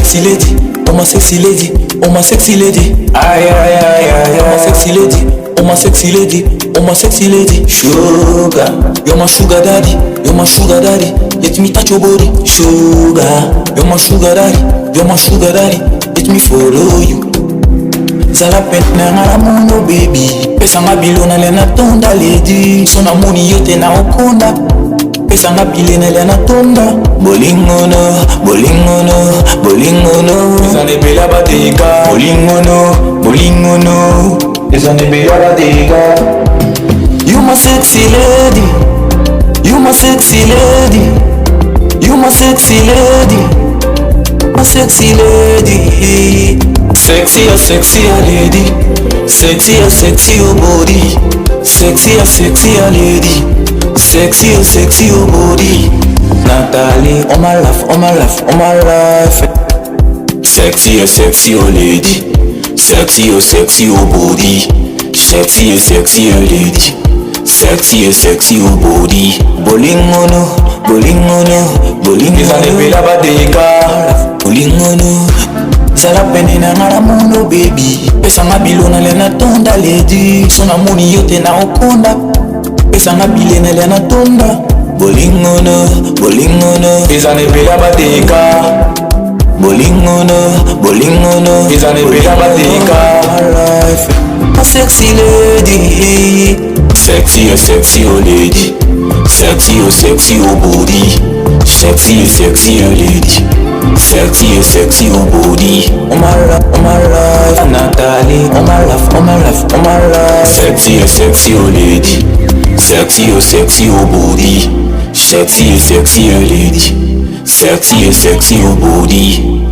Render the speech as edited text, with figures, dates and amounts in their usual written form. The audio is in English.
sexy lady, oh my sexy lady, oh my sexy lady. Aye aye aye aye, oh my sexy lady, oh my sexy lady, oh my sexy lady. Sugar, you're my sugar daddy, you're my sugar daddy. Let me touch your body. Sugar, you're my sugar daddy, you're my sugar daddy. Let me follow you. Zala pentna ngala mundo baby. Pesa ngabilo na lena tonda lady. Sona muni yote na okonda. Pesa ngabile na lena tonda. Bolingono, bolingono, bolingono. Pesa nebela badeka. Bolingono, bolingono. Pesa nebela badeka. You my sexy lady. You my sexy lady. You my sexy lady. My sexy lady. Sexy lady. Sexy your body. Sexy lady. Sexy your body. Natalie, oh my life, oh my life, oh my life. Sexy your lady. Sexy your body. Sexy your lady. Sexy your body. Bolingono, bolingono, bolingono. Izane bela badeka. Bolingono. Zala pene na ngala mundo baby. Pesa ngabilo na lena tonda lady. Sona muni yote na okonda. Pesa ngabile na lena tonda. Bolingono, bolingono. Izane bela badeka. Bolingono, bolingono. Izane bela badeka. My sexy lady. Sexy your lady. Sexy your body. Sexy your lady. Sexy your body. Oh my life, Natalie. Oh my life, oh my life, oh my life. Sexy your lady. Sexy your body. Sexy your lady. Sexy your body.